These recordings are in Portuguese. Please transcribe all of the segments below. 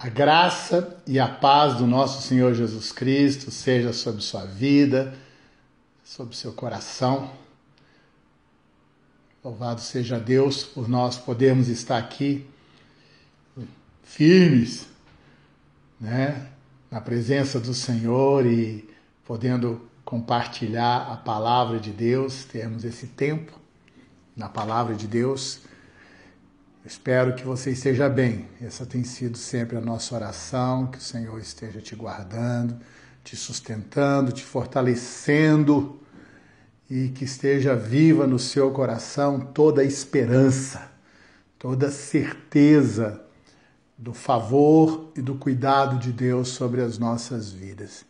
A graça e a paz do nosso Senhor Jesus Cristo seja sobre sua vida, sobre seu coração. Louvado seja Deus por nós podermos estar aqui firmes, na presença do Senhor e podendo compartilhar a palavra de Deus, termos esse tempo na palavra de Deus. Espero que você esteja bem. Essa tem sido sempre a nossa oração, que o Senhor esteja te guardando, te sustentando, te fortalecendo e que esteja viva no seu coração toda a esperança, toda a certeza do favor e do cuidado de Deus sobre as nossas vidas.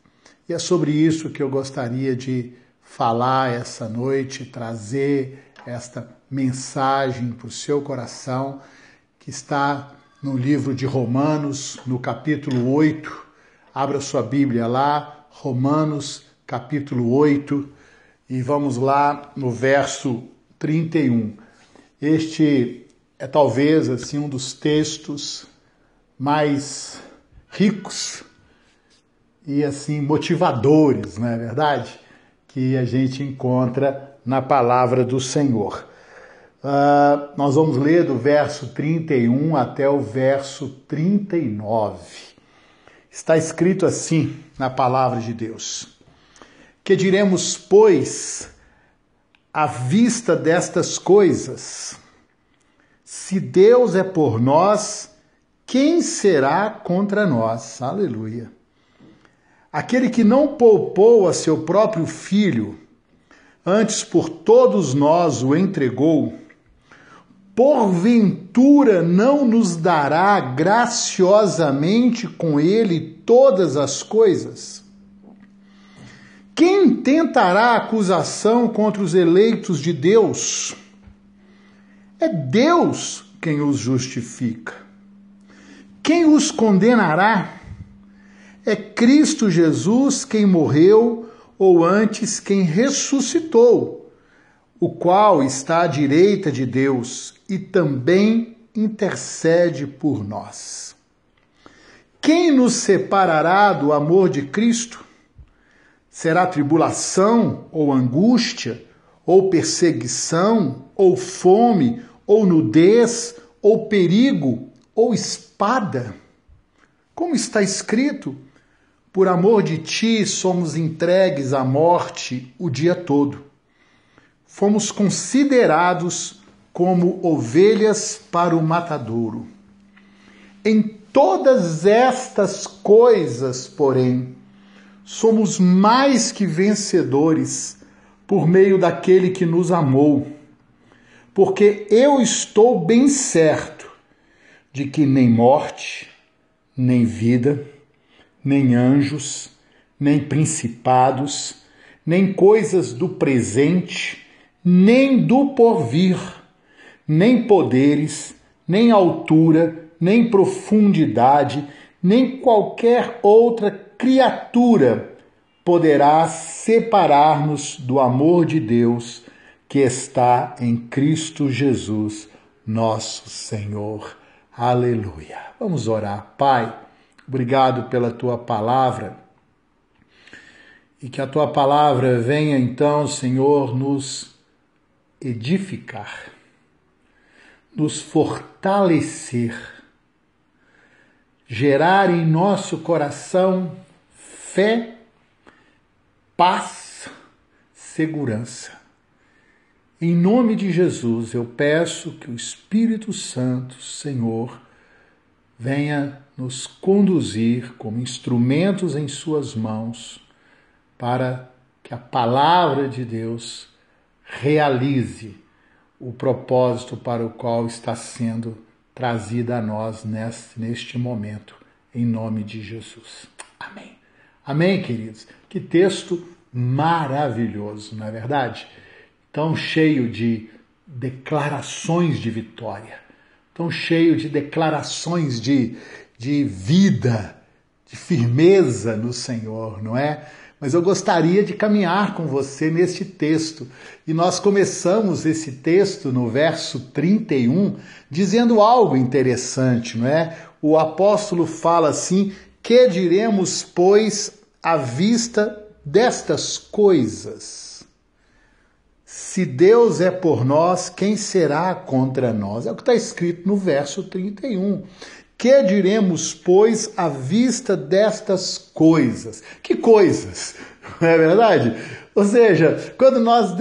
E é sobre isso que eu gostaria de falar essa noite, trazer esta mensagem para o seu coração, que está no livro de Romanos, no capítulo 8. Abra sua Bíblia lá, Romanos, capítulo 8, e vamos lá no verso 31. Este é talvez assim um dos textos mais ricos e assim motivadores, não é verdade? Que a gente encontra na palavra do Senhor. Nós vamos ler do verso 31 até o verso 39. Está escrito assim na palavra de Deus: Que diremos, pois, à vista destas coisas? Se Deus é por nós, quem será contra nós? Aleluia. Aquele que não poupou a seu próprio filho, antes por todos nós o entregou, porventura não nos dará graciosamente com ele todas as coisas? Quem tentará acusação contra os eleitos de Deus? É Deus quem os justifica. Quem os condenará? É Cristo Jesus quem morreu, ou antes quem ressuscitou, o qual está à direita de Deus e também intercede por nós. Quem nos separará do amor de Cristo? Será tribulação, ou angústia, ou perseguição, ou fome, ou nudez, ou perigo, ou espada? Como está escrito: por amor de ti somos entregues à morte o dia todo. Fomos considerados como ovelhas para o matadouro. Em todas estas coisas, porém, somos mais que vencedores por meio daquele que nos amou. Porque eu estou bem certo de que nem morte, nem vida, nem anjos, nem principados, nem coisas do presente, nem do porvir, nem poderes, nem altura, nem profundidade, nem qualquer outra criatura poderá separar-nos do amor de Deus que está em Cristo Jesus, nosso Senhor. Aleluia. Vamos orar. Pai, obrigado pela tua palavra e que a tua palavra venha então, Senhor, nos edificar, nos fortalecer, gerar em nosso coração fé, paz, segurança. Em nome de Jesus, eu peço que o Espírito Santo, Senhor, venha nos conduzir como instrumentos em suas mãos para que a palavra de Deus realize o propósito para o qual está sendo trazida a nós neste momento, em nome de Jesus. Amém. Amém, queridos? Que texto maravilhoso, não é verdade? Tão cheio de declarações de vitória, tão cheio de declarações de vida, de firmeza no Senhor, não é? mas eu gostaria de caminhar com você neste texto. E nós começamos esse texto no verso 31, dizendo algo interessante, não é? O apóstolo fala assim: que diremos, pois, à vista destas coisas? Se Deus é por nós, quem será contra nós? É o que está escrito no verso 31. Que diremos, pois, à vista destas coisas? Que coisas? Não é verdade? Ou seja, quando nós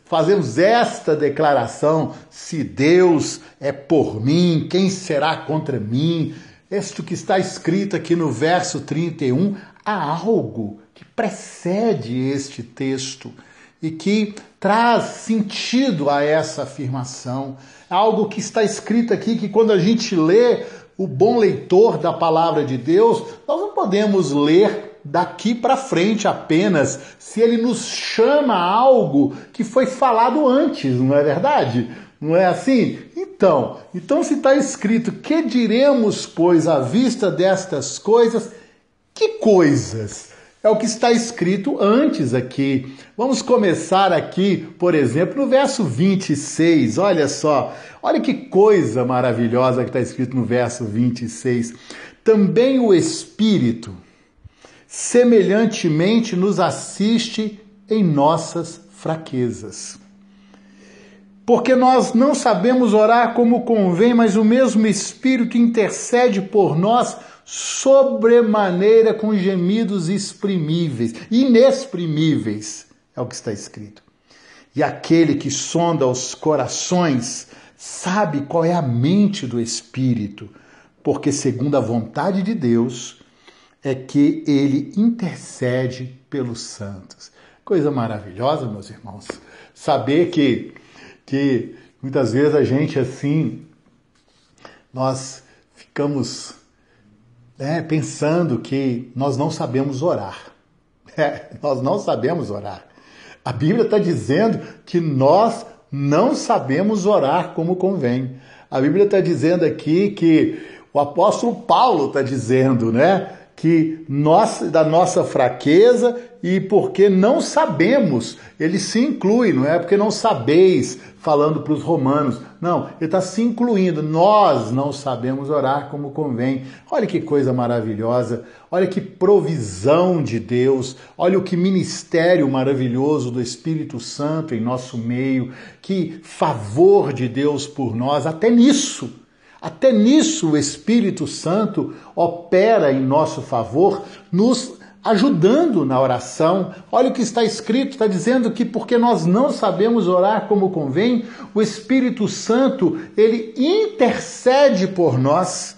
fazemos esta declaração, se Deus é por mim, quem será contra mim? Isto que está escrito aqui no verso 31, há algo que precede este texto e que traz sentido a essa afirmação. Algo que está escrito aqui que quando a gente lê, o bom leitor da palavra de Deus, nós não podemos ler daqui para frente apenas se ele nos chama a algo que foi falado antes, não é verdade? Não é assim? Então se está escrito, que diremos, pois, à vista destas coisas? Que coisas? É o que está escrito antes aqui. Vamos começar aqui, por exemplo, no verso 26. Olha só, olha que coisa maravilhosa que está escrito no verso 26. Também o Espírito semelhantemente nos assiste em nossas fraquezas. Porque nós não sabemos orar como convém, mas o mesmo Espírito intercede por nós sobremaneira com gemidos inexprimíveis, é o que está escrito. E aquele que sonda os corações sabe qual é a mente do Espírito, porque segundo a vontade de Deus é que ele intercede pelos santos. Coisa maravilhosa, meus irmãos, saber que muitas vezes a gente assim, nós ficamos pensando que nós não sabemos orar. Nós não sabemos orar. A Bíblia está dizendo que nós não sabemos orar como convém. A Bíblia está dizendo aqui que o apóstolo Paulo está dizendo, que da nossa fraqueza e porque não sabemos, ele se inclui, não é porque não sabeis, falando para os romanos. Não, ele está se incluindo. Nós não sabemos orar como convém. Olha que coisa maravilhosa, olha que provisão de Deus, olha o que ministério maravilhoso do Espírito Santo em nosso meio, que favor de Deus por nós, até nisso o Espírito Santo opera em nosso favor, nos ajudando na oração. Olha o que está escrito, está dizendo que porque nós não sabemos orar como convém, o Espírito Santo, ele intercede por nós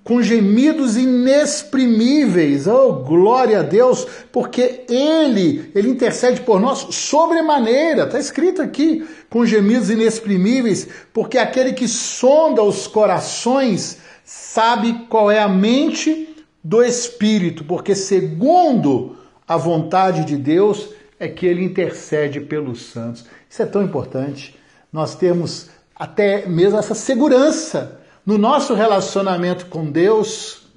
com gemidos inexprimíveis. Oh, glória a Deus, porque ele intercede por nós sobremaneira, está escrito aqui, com gemidos inexprimíveis, porque aquele que sonda os corações sabe qual é a mente do Espírito, porque segundo a vontade de Deus é que ele intercede pelos santos. Isso é tão importante, nós temos até mesmo essa segurança no nosso relacionamento com Deus,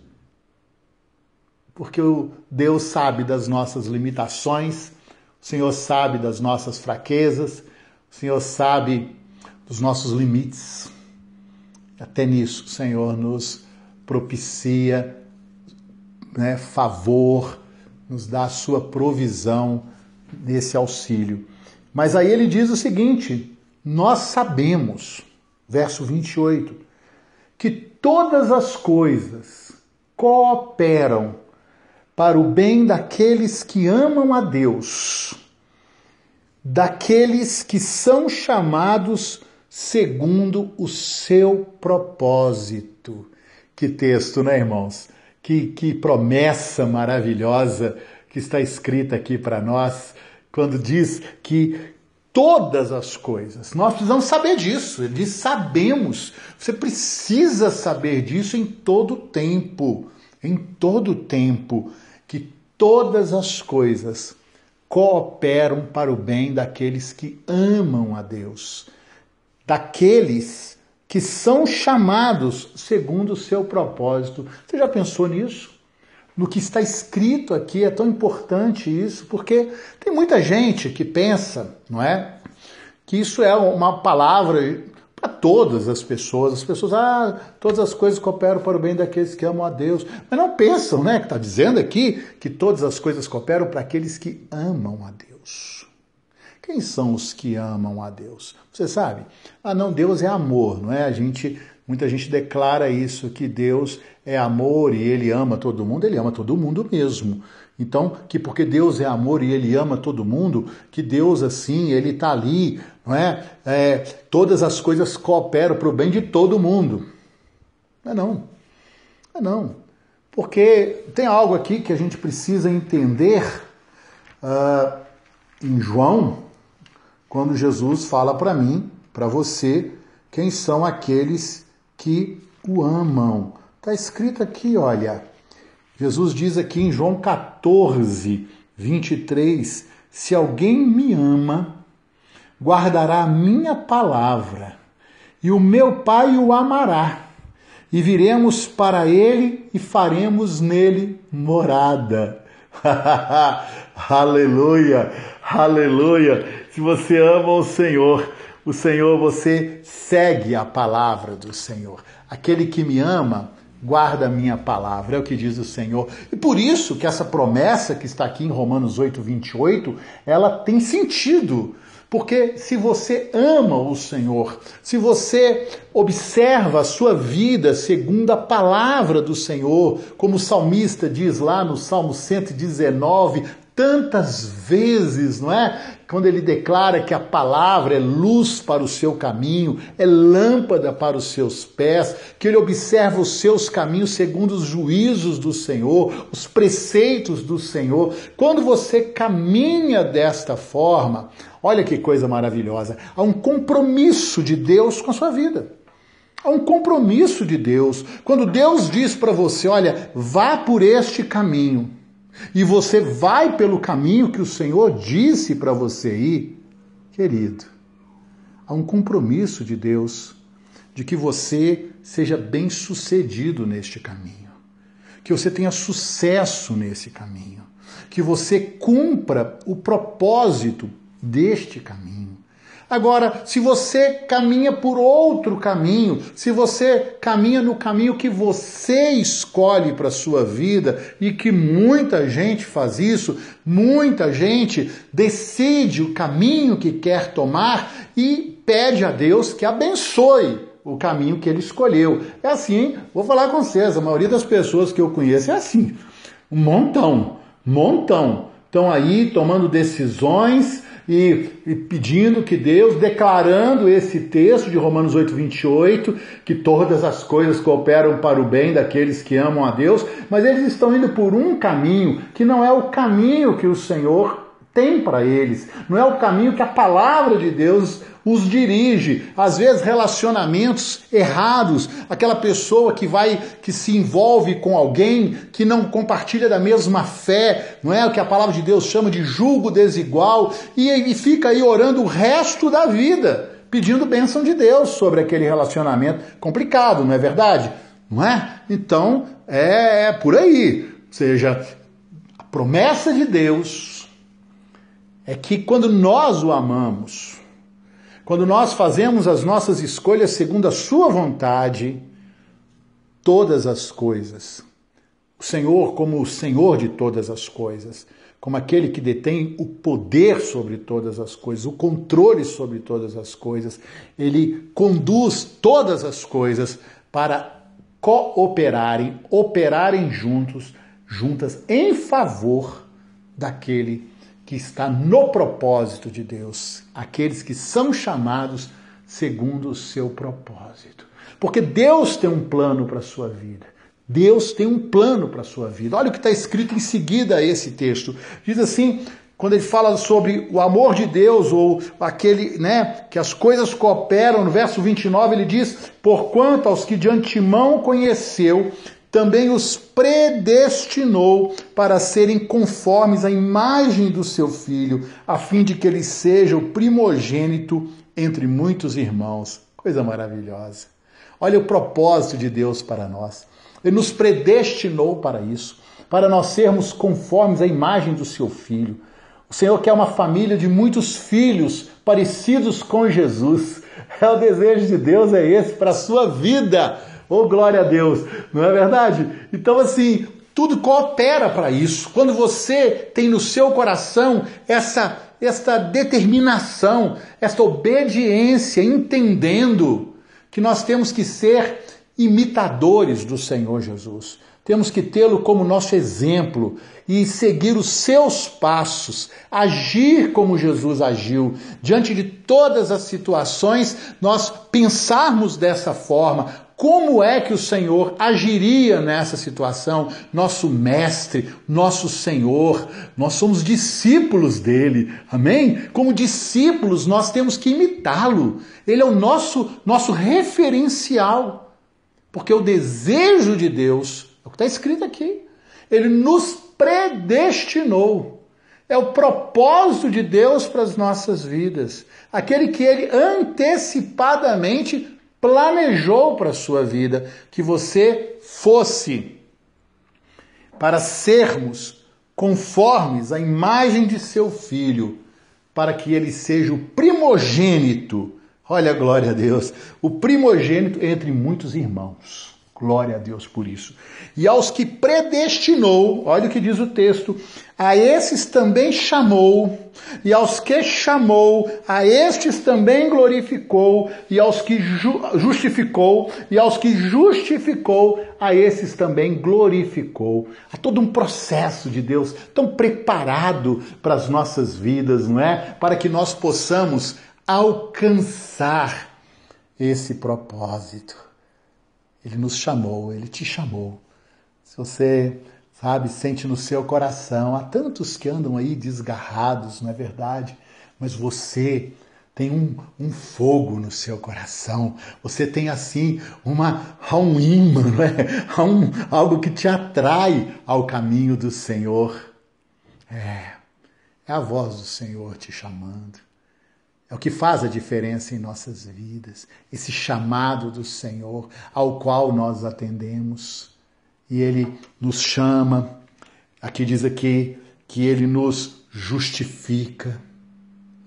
porque o Deus sabe das nossas limitações, o Senhor sabe das nossas fraquezas, o Senhor sabe dos nossos limites. Até nisso o Senhor nos propicia favor, nos dá a sua provisão nesse auxílio. Mas aí ele diz o seguinte: nós sabemos, verso 28, que todas as coisas cooperam para o bem daqueles que amam a Deus, daqueles que são chamados segundo o seu propósito. Que texto, né, irmãos? Que promessa maravilhosa que está escrita aqui para nós, quando diz que todas as coisas, nós precisamos saber disso. Ele diz, sabemos. Você precisa saber disso em todo tempo, que todas as coisas cooperam para o bem daqueles que amam a Deus, daqueles que são chamados segundo o seu propósito. Você já pensou nisso? no que está escrito aqui. É tão importante isso, porque tem muita gente que pensa, não é, que isso é uma palavra para todas as pessoas. As pessoas, todas as coisas cooperam para o bem daqueles que amam a Deus. Mas não pensam, né, que está dizendo aqui que todas as coisas cooperam para aqueles que amam a Deus. Quem são os que amam a Deus? Você sabe? Não, Deus é amor, não é? Muita gente declara isso, que Deus é amor e Ele ama todo mundo. Ele ama todo mundo mesmo. Então, que porque Deus é amor e Ele ama todo mundo, que Deus, assim, Ele está ali, não é? Todas as coisas cooperam para o bem de todo mundo. Não. Não. Porque tem algo aqui que a gente precisa entender em João, quando Jesus fala para mim, para você, quem são aqueles que o amam. Está escrito aqui, olha. Jesus diz aqui em João 14, 23, se alguém me ama, guardará a minha palavra, e o meu Pai o amará, e viremos para ele e faremos nele morada. Aleluia, aleluia. Se você ama o Senhor, você segue a palavra do Senhor. Aquele que me ama, guarda a minha palavra, é o que diz o Senhor. E por isso que essa promessa que está aqui em Romanos 8, 28, ela tem sentido. Porque se você ama o Senhor, se você observa a sua vida segundo a palavra do Senhor, como o salmista diz lá no Salmo 119, tantas vezes, não é? Quando ele declara que a palavra é luz para o seu caminho, é lâmpada para os seus pés, que ele observa os seus caminhos segundo os juízos do Senhor, os preceitos do Senhor. Quando você caminha desta forma, olha que coisa maravilhosa, há um compromisso de Deus com a sua vida. Há um compromisso de Deus. Quando Deus diz para você, olha, vá por este caminho, e você vai pelo caminho que o Senhor disse para você ir, querido, há um compromisso de Deus de que você seja bem-sucedido neste caminho, que você tenha sucesso nesse caminho, que você cumpra o propósito deste caminho. Agora, se você caminha por outro caminho, se você caminha no caminho que você escolhe para a sua vida, e que muita gente faz isso, muita gente decide o caminho que quer tomar e pede a Deus que abençoe o caminho que ele escolheu. É assim, vou falar com vocês, a maioria das pessoas que eu conheço é assim, um montão. Estão aí tomando decisões e pedindo que Deus, declarando esse texto de Romanos 8, 28, que todas as coisas cooperam para o bem daqueles que amam a Deus, mas eles estão indo por um caminho que não é o caminho que o Senhor tem para eles, não é o caminho que a palavra de Deus os dirige. Às vezes relacionamentos errados, aquela pessoa que se envolve com alguém que não compartilha da mesma fé, não é o que a palavra de Deus chama de jugo desigual, e fica aí orando o resto da vida, pedindo bênção de Deus sobre aquele relacionamento complicado, não é verdade? Não é? Então, é por aí. Ou seja, a promessa de Deus é que quando nós o amamos, quando nós fazemos as nossas escolhas segundo a sua vontade, todas as coisas, o Senhor como o Senhor de todas as coisas, como aquele que detém o poder sobre todas as coisas, o controle sobre todas as coisas, ele conduz todas as coisas para operarem juntas em favor daquele que está no propósito de Deus, aqueles que são chamados segundo o seu propósito. Porque Deus tem um plano para a sua vida. Deus tem um plano para a sua vida. Olha o que está escrito em seguida a esse texto. Diz assim, quando ele fala sobre o amor de Deus, ou aquele, que as coisas cooperam, no verso 29 ele diz, porquanto aos que de antemão conheceu, também os predestinou para serem conformes à imagem do seu Filho, a fim de que ele seja o primogênito entre muitos irmãos. Coisa maravilhosa. Olha o propósito de Deus para nós. Ele nos predestinou para isso. para nós sermos conformes à imagem do seu Filho. O Senhor quer uma família de muitos filhos parecidos com Jesus. É o desejo de Deus, é esse para a sua vida. Oh, glória a Deus, não é verdade? Então, assim, tudo coopera para isso. Quando você tem no seu coração esta determinação, esta obediência, entendendo que nós temos que ser imitadores do Senhor Jesus. Temos que tê-lo como nosso exemplo e seguir os seus passos, agir como Jesus agiu. Diante de todas as situações, nós pensarmos dessa forma. Como é que o Senhor agiria nessa situação? Nosso mestre, nosso Senhor, nós somos discípulos dele, amém? Como discípulos, nós temos que imitá-lo. Ele é o nosso referencial, porque o desejo de Deus, é o que está escrito aqui, ele nos predestinou. É o propósito de Deus para as nossas vidas, aquele que ele antecipadamente planejou para a sua vida, que você fosse, para sermos conformes à imagem de seu Filho, para que ele seja o primogênito, olha a glória a Deus, o primogênito entre muitos irmãos. Glória a Deus por isso. E aos que predestinou, olha o que diz o texto, a esses também chamou, e aos que chamou, a estes também glorificou, e aos que justificou, e aos que justificou, a esses também glorificou. Há todo um processo de Deus tão preparado para as nossas vidas, não é? Para que nós possamos alcançar esse propósito. Ele nos chamou, ele te chamou. Se você, sente no seu coração, há tantos que andam aí desgarrados, não é verdade? Mas você tem um fogo no seu coração. Você tem assim um ímã, não é? Algo que te atrai ao caminho do Senhor. É a voz do Senhor te chamando. É o que faz a diferença em nossas vidas, esse chamado do Senhor ao qual nós atendemos. E Ele nos chama, aqui diz que Ele nos justifica,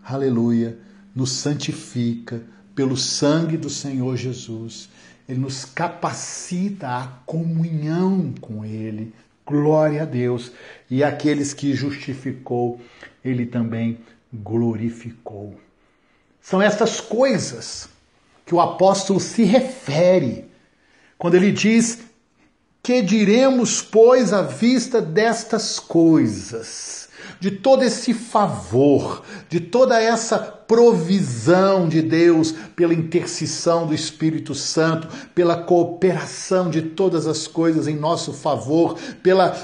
aleluia, nos santifica pelo sangue do Senhor Jesus. Ele nos capacita à comunhão com Ele, glória a Deus. E aqueles que justificou, Ele também glorificou. São estas coisas que o apóstolo se refere quando ele diz: que diremos, pois, à vista destas coisas, de todo esse favor, de toda essa provisão de Deus pela intercessão do Espírito Santo, pela cooperação de todas as coisas em nosso favor,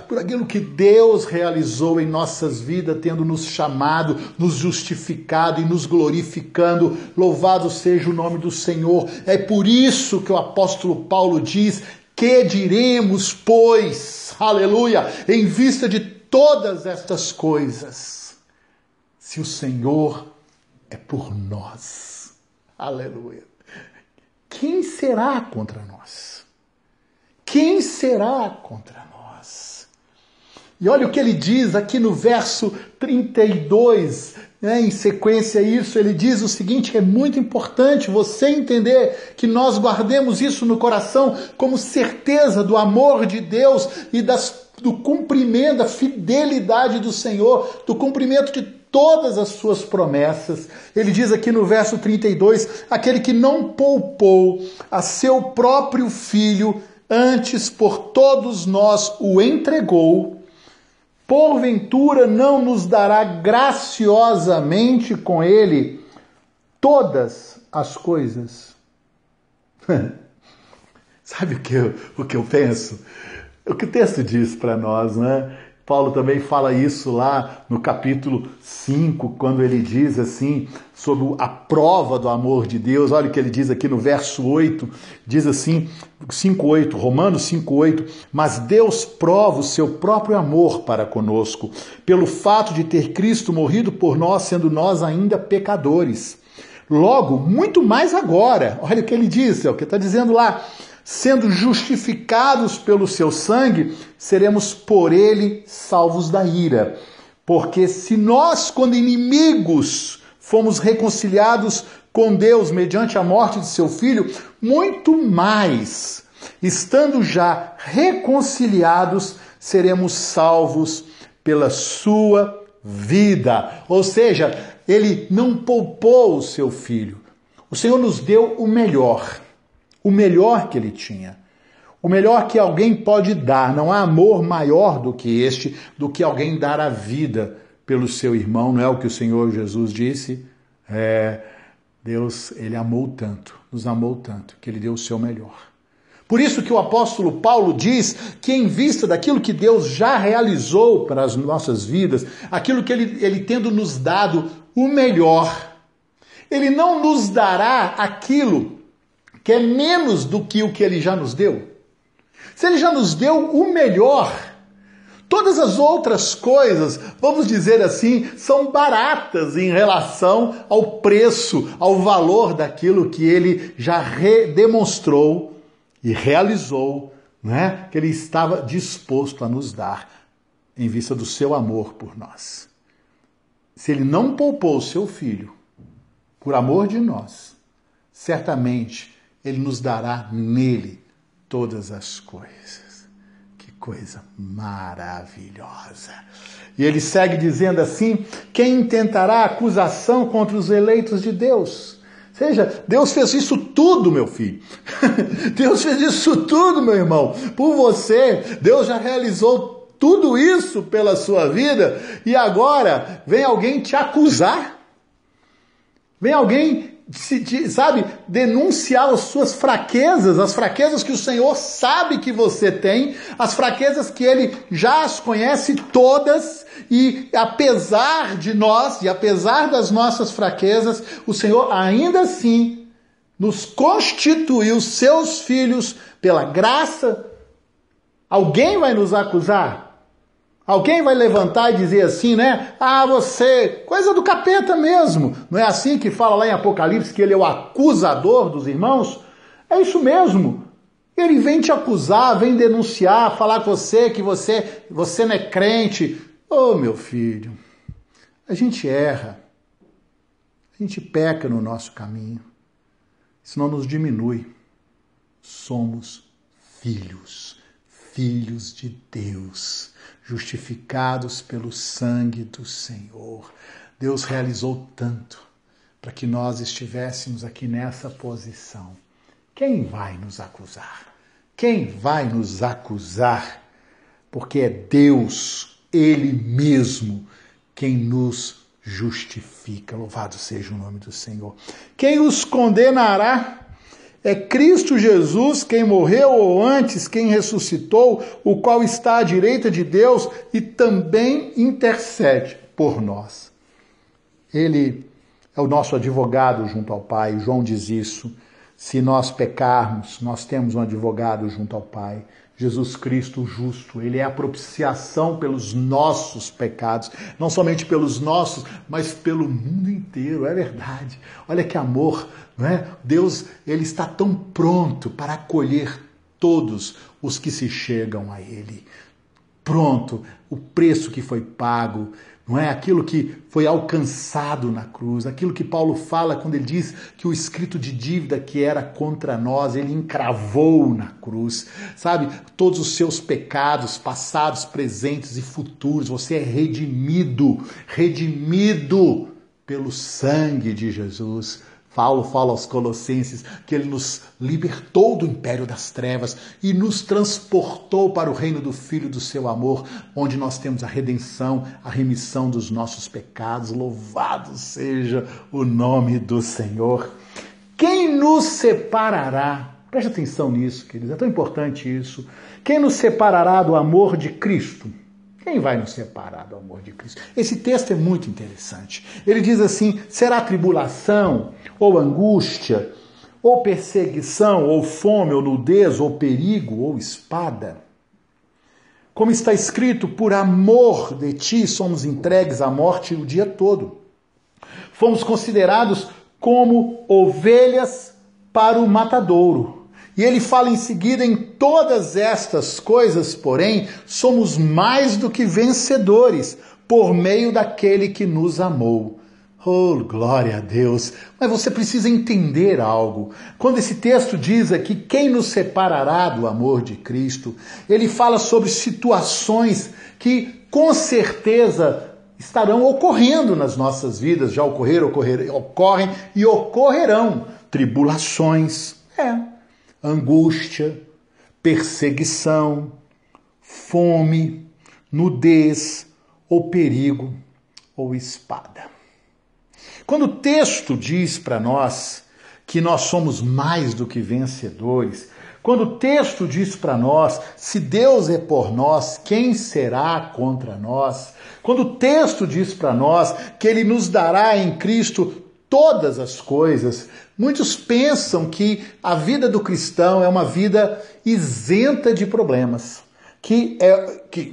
por aquilo que Deus realizou em nossas vidas, tendo nos chamado, nos justificado e nos glorificando. Louvado seja o nome do Senhor. É por isso que o apóstolo Paulo diz: que diremos, pois, aleluia, em vista de todas estas coisas, se o Senhor é por nós, aleluia, quem será contra nós? Quem será contra nós? E olha o que ele diz aqui no verso 32, em sequência a isso, ele diz o seguinte, que é muito importante você entender, que nós guardemos isso no coração como certeza do amor de Deus e do cumprimento, da fidelidade do Senhor, do cumprimento de todas as suas promessas. Ele diz aqui no verso 32, aquele que não poupou a seu próprio filho, antes por todos nós o entregou, porventura não nos dará graciosamente com ele todas as coisas? Sabe o que eu penso? O que o texto diz para nós, né? Paulo também fala isso lá no capítulo 5, quando ele diz assim, sobre a prova do amor de Deus. Olha o que ele diz aqui no verso 8, diz assim, 5:8, Romanos 5:8, mas Deus prova o seu próprio amor para conosco, pelo fato de ter Cristo morrido por nós, sendo nós ainda pecadores. Logo, muito mais agora, olha o que ele diz, é o que está dizendo lá, sendo justificados pelo seu sangue, seremos por ele salvos da ira. Porque se nós, quando inimigos, fomos reconciliados com Deus mediante a morte de seu Filho, muito mais, estando já reconciliados, seremos salvos pela sua vida. Ou seja, ele não poupou o seu Filho. O Senhor nos deu o melhor que ele tinha. O melhor que alguém pode dar. Não há amor maior do que este, do que alguém dar a vida pelo seu irmão. Não é o que o Senhor Jesus disse? Deus, ele amou tanto, nos amou tanto, que ele deu o seu melhor. Por isso que o apóstolo Paulo diz que, em vista daquilo que Deus já realizou para as nossas vidas, aquilo que ele tendo nos dado o melhor, ele não nos dará aquilo que é menos do que o que ele já nos deu. Se ele já nos deu o melhor, todas as outras coisas, vamos dizer assim, são baratas em relação ao preço, ao valor daquilo que ele já demonstrou e realizou, né? Que ele estava disposto a nos dar em vista do seu amor por nós. Se ele não poupou o seu Filho por amor de nós, certamente ele nos dará nele todas as coisas. Que coisa maravilhosa! E ele segue dizendo assim: quem intentará acusação contra os eleitos de Deus? Ou seja, Deus fez isso tudo, meu filho. Deus fez isso tudo, meu irmão. Por você, Deus já realizou tudo isso pela sua vida. E agora vem alguém te acusar. Vem alguém, denunciar as suas fraquezas, as fraquezas que o Senhor sabe que você tem, as fraquezas que Ele já as conhece todas, e apesar de nós, e apesar das nossas fraquezas, o Senhor ainda assim nos constituiu seus filhos pela graça. Alguém vai nos acusar? Alguém vai levantar e dizer assim, né? Você, coisa do capeta mesmo. Não é assim que fala lá em Apocalipse que ele é o acusador dos irmãos? É isso mesmo. Ele vem te acusar, vem denunciar, falar com você que você não é crente. Meu filho, a gente erra. A gente peca no nosso caminho. Isso não nos diminui. Somos filhos de Deus, justificados pelo sangue do Senhor. Deus realizou tanto para que nós estivéssemos aqui nessa posição. Quem vai nos acusar? Quem vai nos acusar? Porque é Deus, Ele mesmo, quem nos justifica. Louvado seja o nome do Senhor. Quem os condenará? É Cristo Jesus quem morreu, ou antes quem ressuscitou, o qual está à direita de Deus e também intercede por nós. Ele é o nosso advogado junto ao Pai. João diz isso. Se nós pecarmos, nós temos um advogado junto ao Pai. Jesus Cristo justo, ele é a propiciação pelos nossos pecados, não somente pelos nossos, mas pelo mundo inteiro, é verdade. Olha que amor, não é? Deus, ele está tão pronto para acolher todos os que se chegam a ele. Pronto, o preço que foi pago, não é? Aquilo que foi alcançado na cruz, aquilo que Paulo fala quando ele diz que o escrito de dívida que era contra nós, ele encravou na cruz, sabe? Todos os seus pecados, passados, presentes e futuros, você é redimido pelo sangue de Jesus. Paulo fala aos Colossenses que ele nos libertou do império das trevas e nos transportou para o reino do Filho do seu amor, onde nós temos a redenção, a remissão dos nossos pecados. Louvado seja o nome do Senhor. Quem nos separará? Preste atenção nisso, queridos, é tão importante isso. Quem nos separará do amor de Cristo? Quem vai nos separar do amor de Cristo? Esse texto é muito interessante. Ele diz assim: será tribulação, ou angústia, ou perseguição, ou fome, ou nudez, ou perigo, ou espada? Como está escrito, por amor de ti somos entregues à morte o dia todo. Fomos considerados como ovelhas para o matadouro. E ele fala em seguida: em todas estas coisas, porém, somos mais do que vencedores, por meio daquele que nos amou. Oh, glória a Deus! Mas você precisa entender algo. Quando esse texto diz aqui, quem nos separará do amor de Cristo, ele fala sobre situações que com certeza estarão ocorrendo nas nossas vidas, já ocorrem e ocorrerão. Tribulações, angústia, perseguição, fome, nudez, ou perigo, ou espada. Quando o texto diz para nós que nós somos mais do que vencedores, quando o texto diz para nós, se Deus é por nós, quem será contra nós? Quando o texto diz para nós que Ele nos dará em Cristo todas as coisas, muitos pensam que a vida do cristão é uma vida isenta de problemas. Que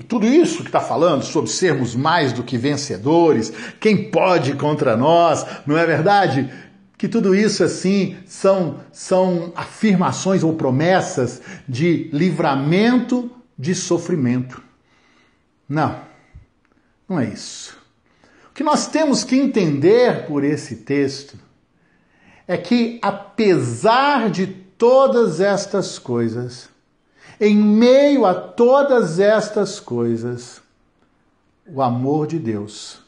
tudo isso que está falando sobre sermos mais do que vencedores, quem pode contra nós, não é verdade? Que tudo isso, assim, são afirmações ou promessas de livramento de sofrimento. Não é isso. O que nós temos que entender por esse texto é que, apesar de todas estas coisas, em meio a todas estas coisas, o amor de Deus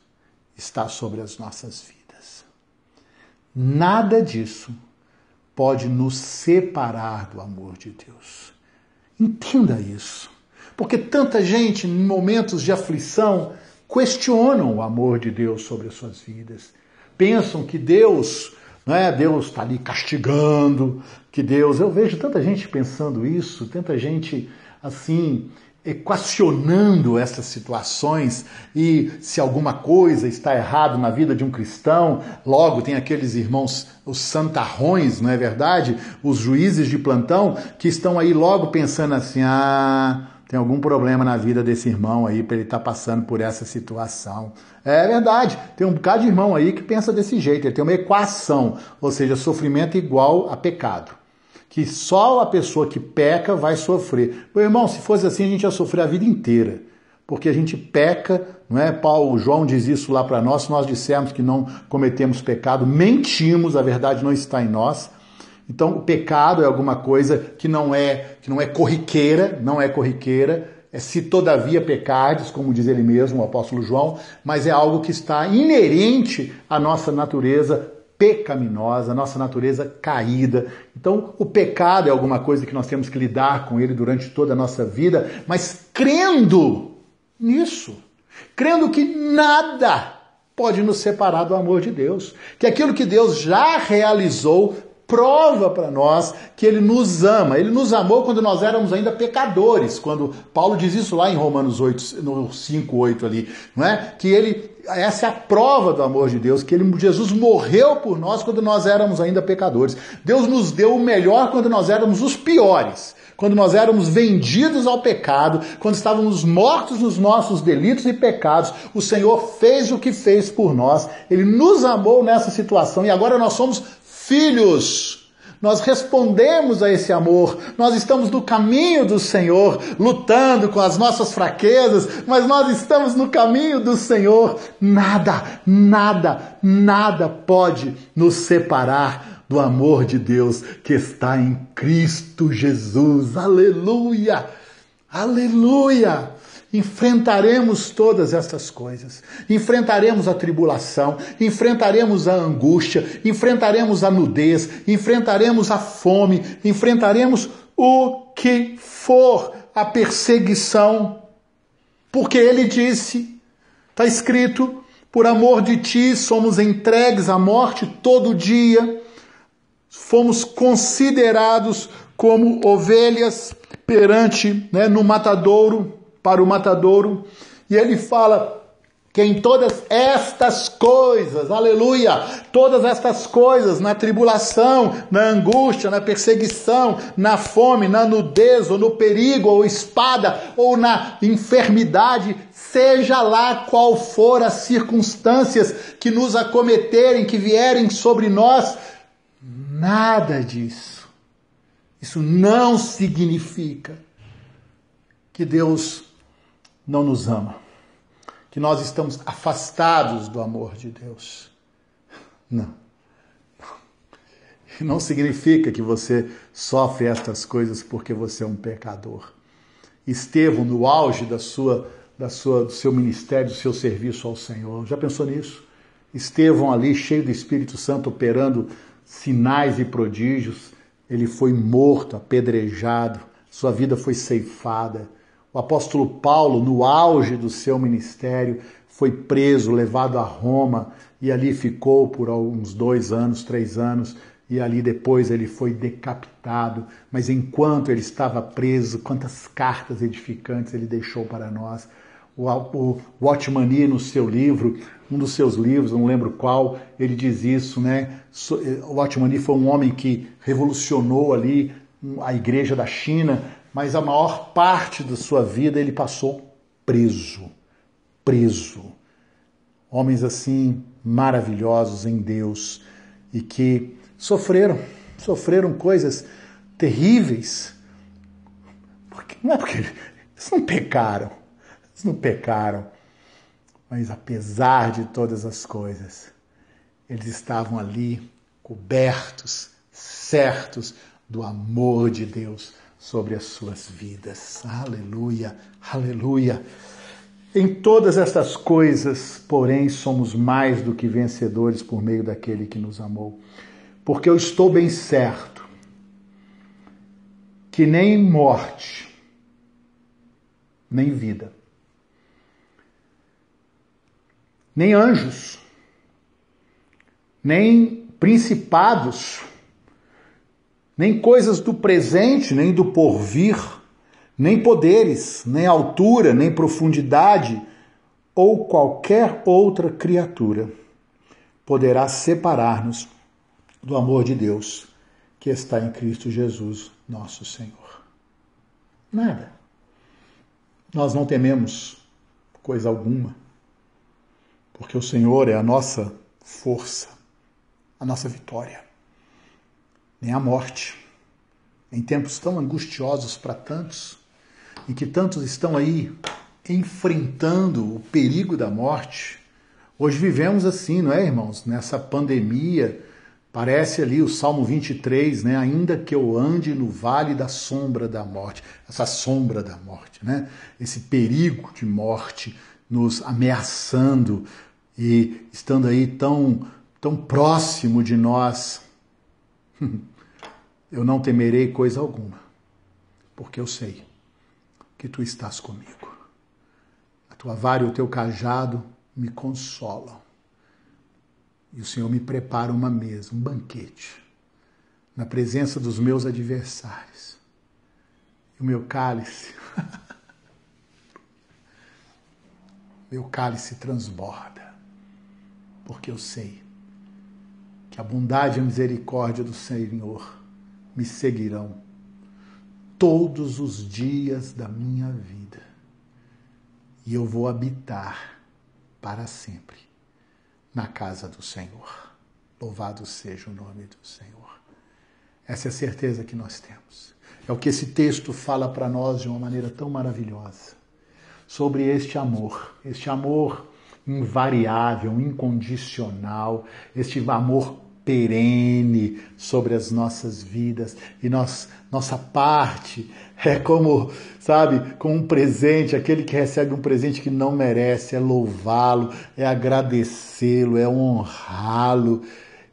está sobre as nossas vidas. Nada disso pode nos separar do amor de Deus. Entenda isso. Porque tanta gente, em momentos de aflição, questionam o amor de Deus sobre as suas vidas. Pensam que Deus está ali castigando, que Deus... Eu vejo tanta gente pensando isso, tanta gente assim, equacionando essas situações, e se alguma coisa está errado na vida de um cristão, logo tem aqueles irmãos, os santarrões, não é verdade? Os juízes de plantão, que estão aí logo pensando assim, tem algum problema na vida desse irmão aí para ele estar passando por essa situação. É verdade, tem um bocado de irmão aí que pensa desse jeito, ele tem uma equação, ou seja, sofrimento igual a pecado. Que só a pessoa que peca vai sofrer. Meu irmão, se fosse assim, a gente ia sofrer a vida inteira. Porque a gente peca, não é? João diz isso lá para nós, se nós dissermos que não cometemos pecado, mentimos, a verdade não está em nós. Então, o pecado é alguma coisa que não é corriqueira, é se todavia pecardes, como diz ele mesmo, o apóstolo João, mas é algo que está inerente à nossa natureza pecaminosa, à nossa natureza caída. Então, o pecado é alguma coisa que nós temos que lidar com ele durante toda a nossa vida, mas crendo nisso, crendo que nada pode nos separar do amor de Deus, que aquilo que Deus já realizou prova para nós que Ele nos ama. Ele nos amou quando nós éramos ainda pecadores, quando Paulo diz isso lá em Romanos 8, no 5:8 ali, não é? Que essa é a prova do amor de Deus, que Jesus morreu por nós quando nós éramos ainda pecadores. Deus nos deu o melhor quando nós éramos os piores, quando nós éramos vendidos ao pecado, quando estávamos mortos nos nossos delitos e pecados. O Senhor fez o que fez por nós. Ele nos amou nessa situação e agora nós somos filhos. Nós respondemos a esse amor, nós estamos no caminho do Senhor, lutando com as nossas fraquezas, mas nós estamos no caminho do Senhor. Nada pode nos separar do amor de Deus que está em Cristo Jesus. Aleluia! Aleluia! Enfrentaremos todas essas coisas, enfrentaremos a tribulação, enfrentaremos a angústia, enfrentaremos a nudez, enfrentaremos a fome, enfrentaremos o que for, a perseguição, porque ele disse, está escrito, por amor de ti somos entregues à morte todo dia, fomos considerados como ovelhas perante, no matadouro, para o matadouro, e ele fala que em todas estas coisas, aleluia, todas estas coisas, na tribulação, na angústia, na perseguição, na fome, na nudez, ou no perigo, ou espada, ou na enfermidade, seja lá qual for as circunstâncias que nos acometerem, que vierem sobre nós, nada disso Isso não significa que Deus não nos ama, que nós estamos afastados do amor de Deus. Não. Não significa que você sofre estas coisas porque você é um pecador. Estevão, no auge do seu ministério, do seu serviço ao Senhor, já pensou nisso? Estevão ali, cheio do Espírito Santo, operando sinais e prodígios, ele foi morto, apedrejado, sua vida foi ceifada. O apóstolo Paulo, no auge do seu ministério, foi preso, levado a Roma, e ali ficou por uns 2 anos, 3 anos, e ali depois ele foi decapitado. Mas enquanto ele estava preso, quantas cartas edificantes ele deixou para nós. O Watchman Nee, no seu livro, um dos seus livros, não lembro qual, ele diz isso, né? O Watchman Nee foi um homem que revolucionou ali a igreja da China, mas a maior parte da sua vida ele passou preso. Homens assim maravilhosos em Deus e que sofreram coisas terríveis. Não é porque eles não pecaram, mas apesar de todas as coisas, eles estavam ali cobertos, certos do amor de Deus sobre as suas vidas. Aleluia, aleluia. Em todas estas coisas, porém, somos mais do que vencedores por meio daquele que nos amou. Porque eu estou bem certo que nem morte, nem vida, nem anjos, nem principados, nem coisas do presente, nem do porvir, nem poderes, nem altura, nem profundidade, ou qualquer outra criatura poderá separar-nos do amor de Deus que está em Cristo Jesus, nosso Senhor. Nada. Nós não tememos coisa alguma, porque o Senhor é a nossa força, a nossa vitória. Nem a morte. Em tempos tão angustiosos para tantos, em que tantos estão aí enfrentando o perigo da morte. Hoje vivemos assim, não é, irmãos? Nessa pandemia, parece ali o Salmo 23, né? Ainda que eu ande no vale da sombra da morte. Essa sombra da morte, né? Esse perigo de morte nos ameaçando e estando aí tão próximo de nós. Eu não temerei coisa alguma, porque eu sei que tu estás comigo. A tua vara e o teu cajado me consolam. E o Senhor me prepara uma mesa, um banquete, na presença dos meus adversários. E o meu cálice, meu cálice transborda, porque eu sei que a bondade e a misericórdia do Senhor me seguirão todos os dias da minha vida. E eu vou habitar para sempre na casa do Senhor. Louvado seja o nome do Senhor. Essa é a certeza que nós temos. É o que esse texto fala para nós de uma maneira tão maravilhosa. Sobre este amor invariável, incondicional, este amor perene sobre as nossas vidas. E nossa parte é como, sabe, como um presente, aquele que recebe um presente que não merece, é louvá-lo, é agradecê-lo, é honrá-lo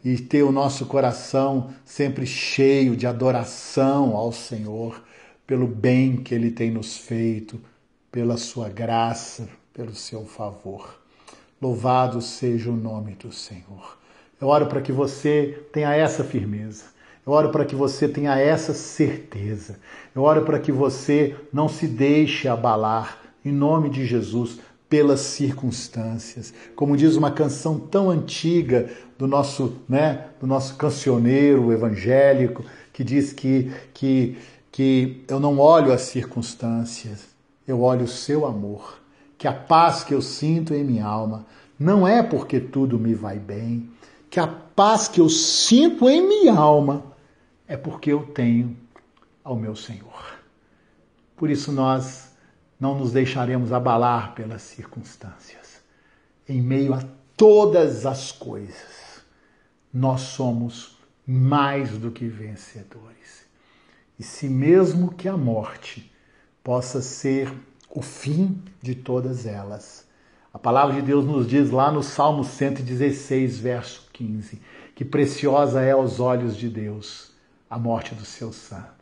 e ter o nosso coração sempre cheio de adoração ao Senhor pelo bem que Ele tem nos feito, pela sua graça, pelo seu favor. Louvado seja o nome do Senhor. Eu oro para que você tenha essa firmeza. Eu oro para que você tenha essa certeza. Eu oro para que você não se deixe abalar, em nome de Jesus, pelas circunstâncias. Como diz uma canção tão antiga do nosso cancioneiro evangélico, que diz que eu não olho as circunstâncias, eu olho o seu amor. Que a paz que eu sinto em minha alma não é porque tudo me vai bem, que a paz que eu sinto em minha alma é porque eu tenho ao meu Senhor. Por isso nós não nos deixaremos abalar pelas circunstâncias. Em meio a todas as coisas, nós somos mais do que vencedores. E se mesmo que a morte possa ser o fim de todas elas, a palavra de Deus nos diz lá no Salmo 116, verso 15, que preciosa é aos olhos de Deus a morte dos seus santos.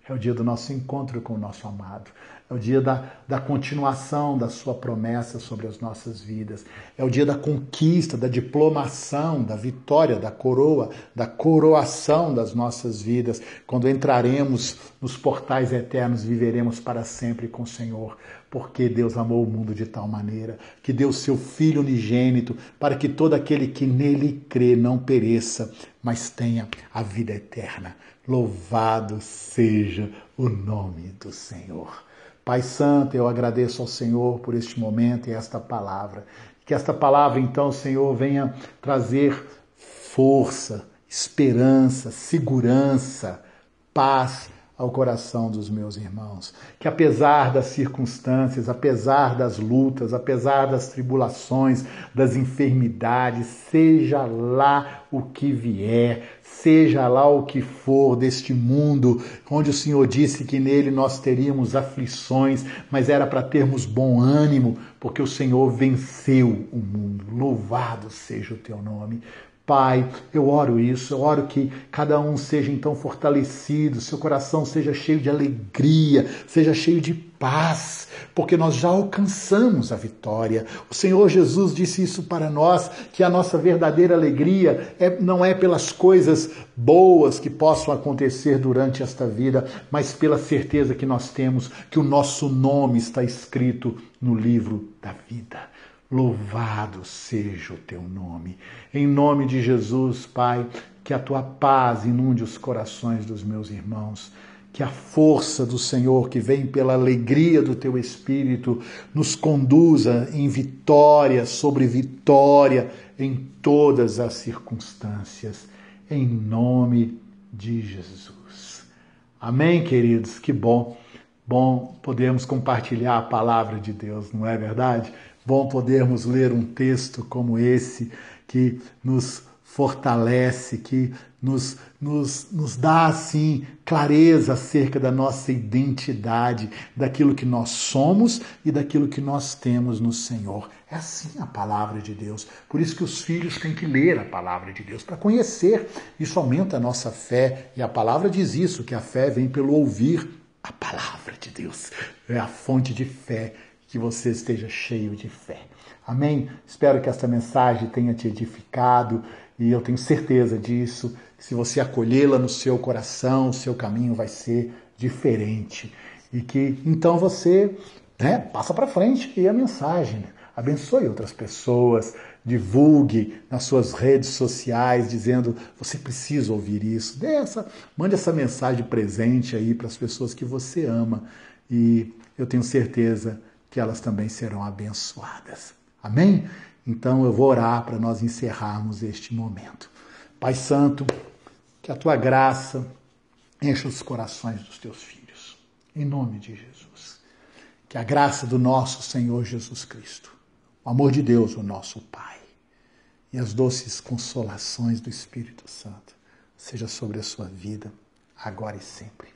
É o dia do nosso encontro com o nosso amado. É o dia da continuação da sua promessa sobre as nossas vidas. É o dia da conquista, da diplomação, da vitória, da coroa, da coroação das nossas vidas. Quando entraremos nos portais eternos, viveremos para sempre com o Senhor. Porque Deus amou o mundo de tal maneira que deu seu Filho unigênito para que todo aquele que nele crê não pereça, mas tenha a vida eterna. Louvado seja o nome do Senhor. Pai Santo, eu agradeço ao Senhor por este momento e esta palavra. Que esta palavra, então, Senhor, venha trazer força, esperança, segurança, paz ao coração dos meus irmãos. Que apesar das circunstâncias, apesar das lutas, apesar das tribulações, das enfermidades, seja lá o que vier, seja lá o que for deste mundo, onde o Senhor disse que nele nós teríamos aflições, mas era para termos bom ânimo, porque o Senhor venceu o mundo. Louvado seja o teu nome. Pai, eu oro isso, eu oro que cada um seja então fortalecido, seu coração seja cheio de alegria, seja cheio de paz, porque nós já alcançamos a vitória. O Senhor Jesus disse isso para nós, que a nossa verdadeira alegria não é pelas coisas boas que possam acontecer durante esta vida, mas pela certeza que nós temos que o nosso nome está escrito no livro da vida. Louvado seja o teu nome. Em nome de Jesus, Pai, que a tua paz inunde os corações dos meus irmãos, que a força do Senhor, que vem pela alegria do teu Espírito, nos conduza em vitória sobre vitória em todas as circunstâncias. Em nome de Jesus. Amém, queridos? Que bom. Bom podermos compartilhar a palavra de Deus, não é verdade? Bom podermos ler um texto como esse, que nos fortalece, que nos dá, assim, clareza acerca da nossa identidade, daquilo que nós somos e daquilo que nós temos no Senhor. É assim a palavra de Deus. Por isso que os filhos têm que ler a palavra de Deus, para conhecer. Isso aumenta a nossa fé. E a palavra diz isso, que a fé vem pelo ouvir a palavra de Deus. É a fonte de fé. Que você esteja cheio de fé. Amém? Espero que esta mensagem tenha te edificado e eu tenho certeza disso. Se você acolhê-la no seu coração, o seu caminho vai ser diferente. E que então você passa para frente e a mensagem. Abençoe outras pessoas, divulgue nas suas redes sociais dizendo, você precisa ouvir isso. Mande essa mensagem presente aí para as pessoas que você ama. E eu tenho certeza que elas também serão abençoadas. Amém? Então eu vou orar para nós encerrarmos este momento. Pai Santo, que a tua graça encha os corações dos teus filhos. Em nome de Jesus. Que a graça do nosso Senhor Jesus Cristo, o amor de Deus, o nosso Pai, e as doces consolações do Espírito Santo, seja sobre a sua vida, agora e sempre.